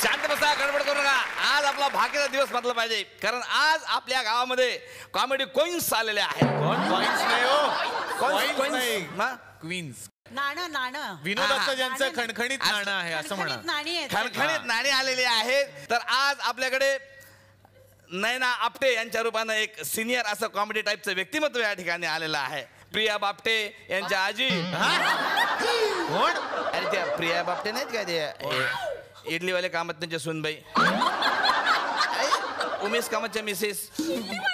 शांत बसा, गडबड करू नका. आज आपला भाग्याचा दिवस म्हटला पाहिजे, कारण आज आपल्या गावामध्ये कॉमेडी क्वीन्स आलेले आहेत. कॉइन्स नाही हो, क्वीन्स. नाणं विनोदाचं ज्यांचं खणखणीत नाणं आहे असं म्हणा. खणखणीत नाणी आलेली आहेत. तर आज आपल्याकडे नयना आपटे यांच्या रूपानं एक सिनियर असं कॉमेडी टाईपचं व्यक्तिमत्व या ठिकाणी आलेलं आहे. प्रिया बापटे यांच्या आजी. कोण? अरे त्या प्रिया बापटे नाहीत का, ते इडलीवाले कामत त्यांच्या सुनबाई, उमेश कामतच्या मिसेस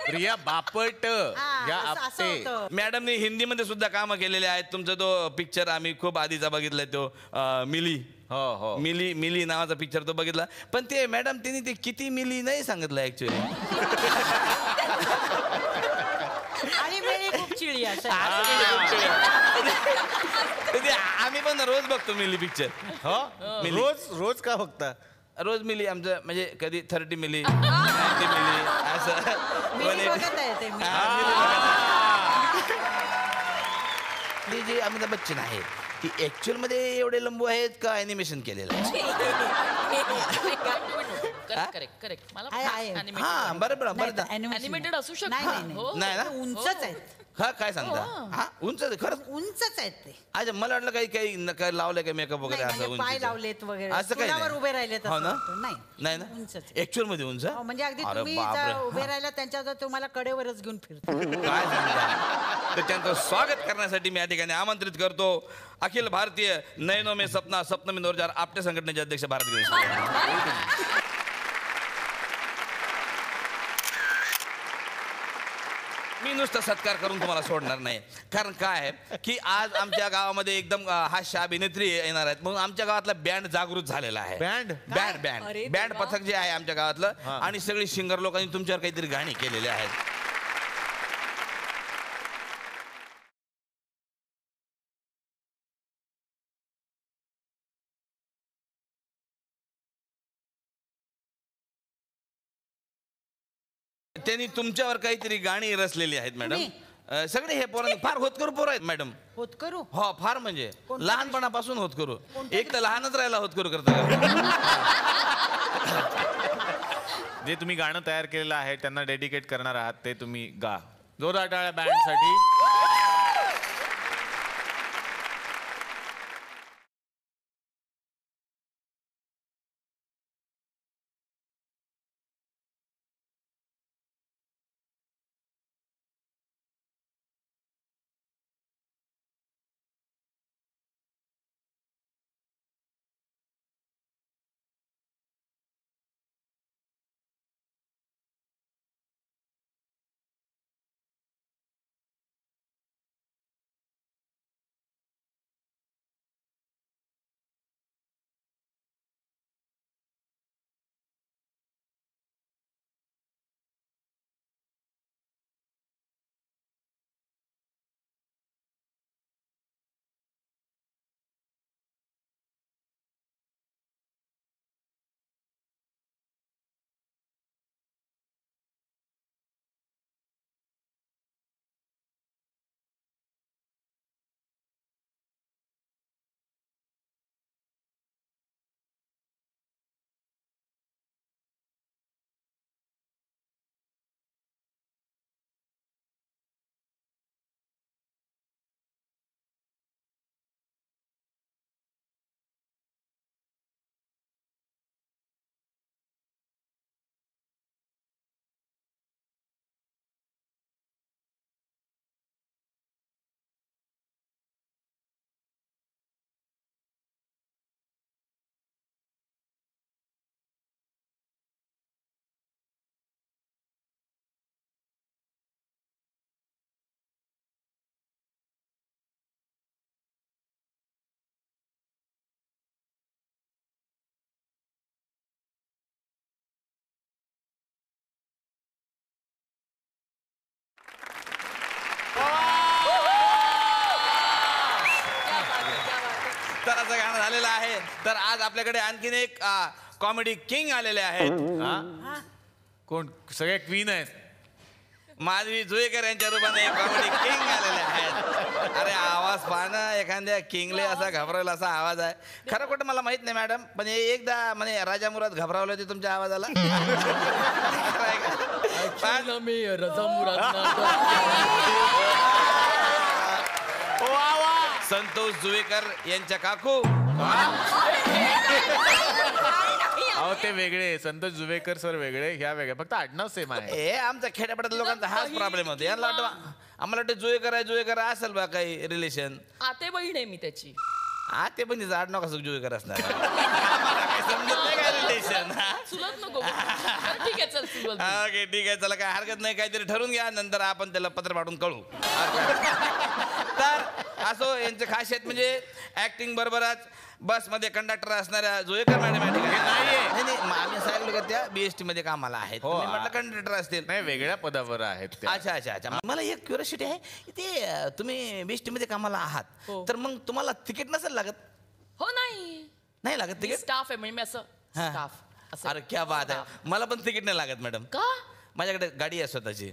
प्रिया बापट या आपटे. मॅडमनी हिंदीमध्ये सुद्धा कामं केलेले आहेत. तुमचा तो पिक्चर आम्ही खूप आधीचा बघितलाय, तो मिली. हो मिली मिली नावाचा पिक्चर तो बघितला. पण ते मॅडम त्यांनी ते किती मिली नाही सांगितलं ऍक्च्युली. आणि वेळी खूप चिडी असते. आम्ही पण रोज बघतो मिली पिक्चर. रोज का बघता? रोज मिली आमचं, म्हणजे कधी 30 मिली 90 मिली असं. जी अमिताभ बच्चन आहे ती ऍक्च्युअल मध्ये एवढे लंबू आहेत का ॲनिमेशन केलेलं आहे? करेक्ट. मला हा बरोबर बरं. ॲनिमेटेड असू शकतं. नाही ना, उंचच आहेत. हा काय सांगता? हा उंच खरंच उंचच आहेत ते. अच्छा, मला वाटलं काही लावलंय का मेकअप वगैरे असं पाय लावलेत वगैरे, असं काही स्टुलावर उभे राहिलेत हो ना? नाही ना उंचच. ऍक्च्युअल मध्ये उंच. म्हणजे अगदी अरे तुम्ही बापरे. उभे राहिला त्यांच्यावर तुम्हाला कडेवरच घेऊन फिरतो. काय सांगता? तर त्यांचं स्वागत करण्यासाठी मी या ठिकाणी आमंत्रित करतो अखिल भारतीय नयनो में सपना सपना में नौरजार आपटे संघटनेचे अध्यक्ष भारत गणेश. मी नुसतं सत्कार करून तुम्हाला सोडणार नाही, कारण काय आहे की आज आमच्या गावामध्ये एकदम हास्य अभिनेत्री येणार आहेत, म्हणून आमच्या गावातला बँड जागृत झालेला आहे. बँड पथक जे आहे आमच्या गावातलं, आणि सगळी सिंगर लोकांनी तुमच्यावर काहीतरी गाणी केलेली आहेत. त्यांनी तुमच्यावर काहीतरी गाणी रचलेली आहेत मॅडम. सगळे हे पोर फार होतकरू पोर आहेत मॅडम. होतकरू? हो, फार म्हणजे लहानपणापासून होतकरू. एक तर लहानच राहायला होतकरू करता. जे तुम्ही गाणं तयार केलेलं आहे त्यांना डेडिकेट करणार आहात ते तुम्ही गा. जोरदार टाळ्या बँडसाठी. तराचं गाणं झालेलं आहे. तर आज आपल्याकडे आणखीन एक कॉमेडी किंग आलेले आहेत. कोण? सगळे क्वीन आहेत. माधवी जुळेकर यांच्या रूपाने कॉमेडी किंग आलेले आहेत. अरे आवाज पाहणं एखाद्या किंगले असा घाबरवला असा आवाज आहे. खरं खोटं मला माहित नाही मॅडम, पण एकदा म्हणे राजा मुराद घाबरवले होते तुमच्या आवाजाला. खरं आहे का? Actually, मी रजा मुराद संतोष जुवेकर यांच्या काकू. अहो ते वेगळे, संतोष जुवेकर सर वेगळे, ह्या वेगळ्या, फक्त आडनाव सेम आहे. हे आमच्या खेड्यापाड्यात लोकांचा हाच प्रॉब्लेम होतो. यांना वाटतं आम्हाला वाटतं जुवेकर असेल बा काही रिलेशन. आते बहीण आहे मी त्याची. ते पण तिचं आडनाव कसं जुवेकर असणार. आम्हाला काही समजत नाही काय रिलेशन. चुलत नको बोलू. ठीक आहे चल चुलत. ओके ठीक आहे, चला काय हरकत नाही, काहीतरी ठरवून घ्या, नंतर आपण त्याला पत्र पाठवून कळू. तर असो, यांचे खासियत म्हणजे ऍक्टिंग बरोबरच बसमध्ये कंडक्टर असणाऱ्या जुवेकर मॅडम या ठिकाणी नाही, आम्ही असं ऐकलं का त्या BST मध्ये कामाला आहेत. हो, तुम्ही म्हटलं कंडक्टर असतील. नाही, वेगळ्या पदावर आहेत त्या. अच्छा. मला एक क्युरियोसिटी आहे, ते तुम्ही BST मध्ये कामाला आहात, तर मग तुम्हाला तिकीट नसेल लागत? हो नाही लागत तिकीट? स्टाफ आहे म्हणजे मी असं हा. स्टाफ असं. अरे क्या बात आहे. मला पण तिकीट नाही लागत मॅडम. का? माझ्याकडे गाडी आहे स्वतःची.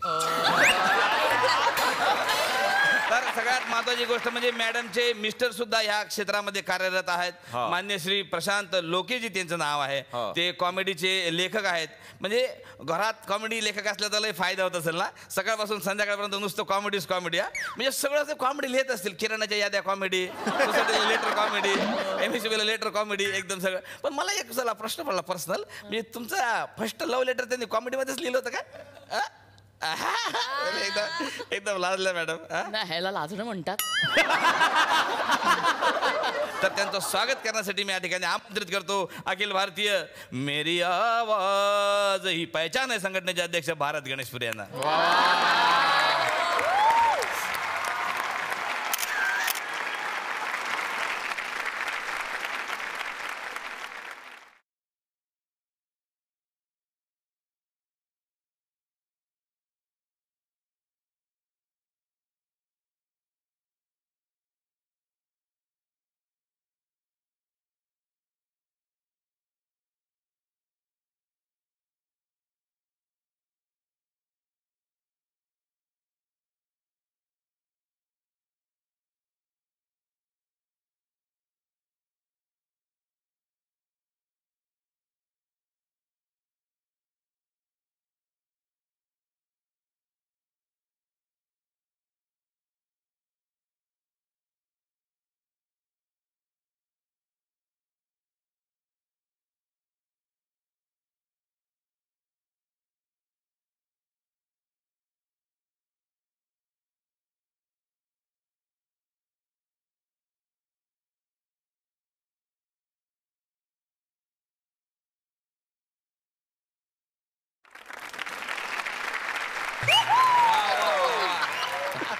तर सगळ्यात महत्वाची गोष्ट म्हणजे मॅडमचे मिस्टर सुद्धा ह्या क्षेत्रामध्ये कार्यरत आहेत. मान्य श्री प्रशांत लोकेजी त्यांचं नाव आहे. ते कॉमेडीचे लेखक आहेत. म्हणजे घरात कॉमेडी लेखक असल्याचा लय फायदा होत असेल ना. सकाळपासून संध्याकाळपर्यंत नुसतं कॉमेडीच कॉमेडी. म्हणजे सगळं ते कॉमेडी लिहित असतील. किराणाच्या याद्या कॉमेडी, लेटर कॉमेडी, MSCBला लेटर कॉमेडी, एकदम सगळं. पण मला एक चला प्रश्न पडला पर्सनल, म्हणजे तुमचा फर्स्ट लव्ह लेटर त्यांनी कॉमेडीमध्येच लिहिलं होतं का? एकदम लाजलं मॅडम. नाही ह्याला लाजणं म्हणतात. तर त्यांचं स्वागत करण्यासाठी मी या ठिकाणी आमंत्रित करतो अखिल भारतीय मेरी आवाज ही पहचान आहे संघटनेचे अध्यक्ष भारत गणेशपुरे यांना.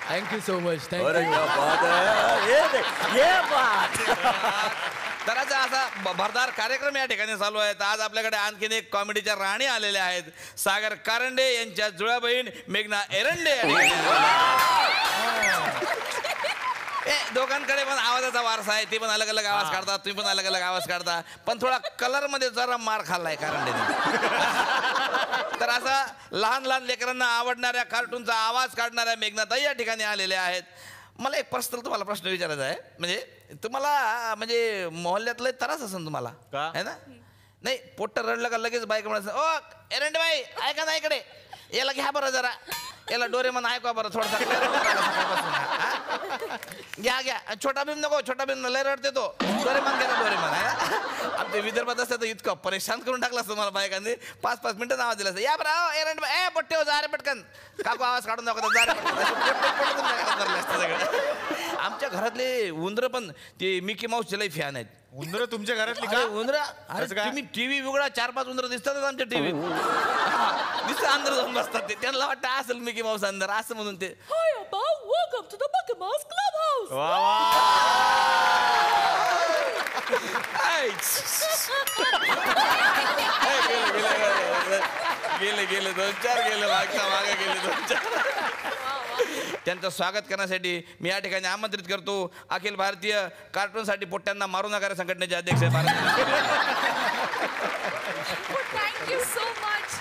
Thank you so much. तर असा भरदार कार्यक्रम या ठिकाणी चालू आहे. आज आपल्याकडे आणखीन एक कॉमेडीच्या राणी आलेल्या आहेत. सागर कारंडे यांच्या जुळ्या बहीण मेघना एरंडे. दोघांकडे पण आवाजाचा वारसा आहे. ते पण अलग अलग आवाज काढतात, तुम्ही पण अलग अलग आवाज काढता, पण थोडा कलर मध्ये जरा मार खाल्लाय कारंडेने. तर असा लहान लहान लेकरांना आवडणाऱ्या कार्टूनचा आवाज काढणाऱ्या मेघनाताई या ठिकाणी आलेल्या आहेत. मला एक पर्सनल तुम्हाला प्रश्न विचारायचा आहे. म्हणजे तुम्हाला म्हणजे मोहल्ल्यातलं त्रास असेल तुम्हाला है ना? नाही, पोट्ट रडलं का लगेच बायक म्हणायचं, ओ एरंडे बाई ऐका ना, इकडे याला घ्या बरं जरा, याला डोरेमॉन ऐका बरं थोडासा. घ्या छोटा भीम नको, छोटा भीम लय रडते तो, डोरेमॉन घ्या डोरेमॉन. आमच्या विदर्भात असतं तर इतकं परेशान करून टाकलं असतं मला बायकांनी. 5-5 मिनिटं आवाज दिला असतं, या बरं एरंड बाई, पोट्टे हो जा रे पटकन, काकू आवाज काढून दाखवतात जा रे पटकन. आमच्या घरातले उंदर पण ते मिकी माऊसचे लई फॅन आहेत. उंदर तुमच्या घरातली का? उंदर तुम्ही टीव्ही उघडा, 4-5 उंदर दिसतातच आमच्या टीव्हीत. दिसतं अंदर जाऊन बसतात ते. त्यांना वाटतं असेल मिकी माऊस अंदर असं म्हणून ते. Hi, Abba. Welcome to the Mickey Mouse Clubhouse. वा वा. गेले 2-4 गेले मागे गेले 2-4. त्यांचं स्वागत करण्यासाठी मी या ठिकाणी आमंत्रित करतो अखिल भारतीय कार्टूनसाठी पोट्ट्यांना मारू नका संघटनेचे अध्यक्ष Bharat. Thank you so much.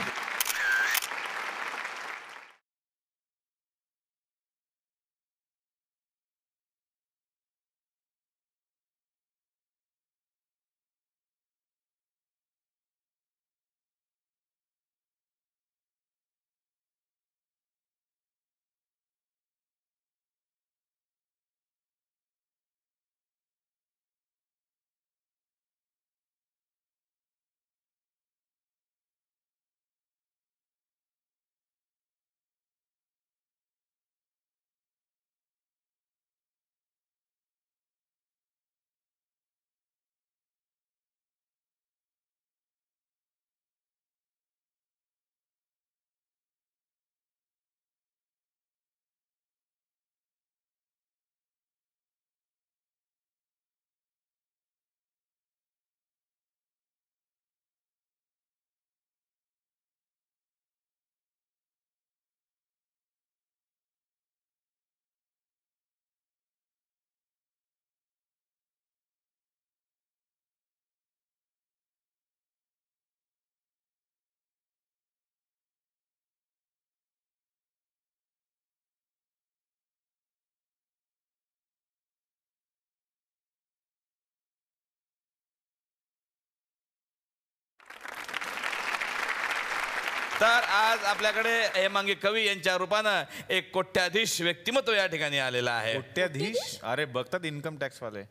तर आज आपल्याकडे हेमांगी कवी यांच्या रूपानं एक कोट्याधीश व्यक्तिमत्व या ठिकाणी आलेलं आहे. कोट्याधीश? अरे बघतात इन्कम टॅक्स वाले.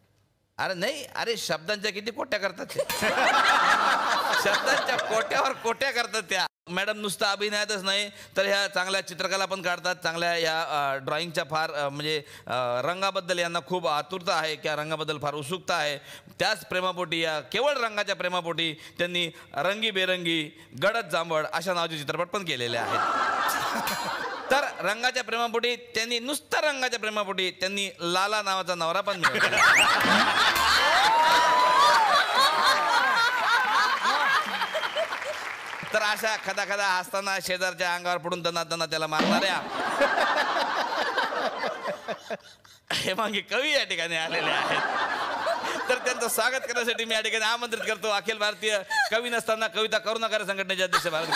अरे नाही, अरे शब्दांच्या किती कोट्या करतात ते. शब्दांच्या कोट्यावर कोट्या करतात त्या. मॅडम नुसतं अभिनयातच नाही तर ह्या चांगल्या चित्रकला पण काढतात, चांगल्या ह्या ड्रॉइंगच्या फार म्हणजे रंगाबद्दल यांना खूप आतुरता आहे, त्या रंगाबद्दल फार उत्सुकता आहे. त्याच प्रेमापोटी, या केवळ रंगाच्या प्रेमापोटी त्यांनी रंगीबेरंगी, गडद जांभळ अशा नावाचे चित्रपट पण केलेले आहेत. तर रंगाच्या प्रेमापोटी त्यांनी, नुसतं रंगाच्या प्रेमापोटी त्यांनी लाला नावाचा नवरा पण मिळवला. तर अशा खदा खदा हसताना शेजारच्या अंगावर पडून दना त्याला मारणाऱ्या हेमांगी कवी या ठिकाणी आलेले आहेत. तर त्यांचं स्वागत करण्यासाठी मी या ठिकाणी आमंत्रित करतो अखिल भारतीय कवी नसताना कविता करू नका संघटनेचे अध्यक्ष भारत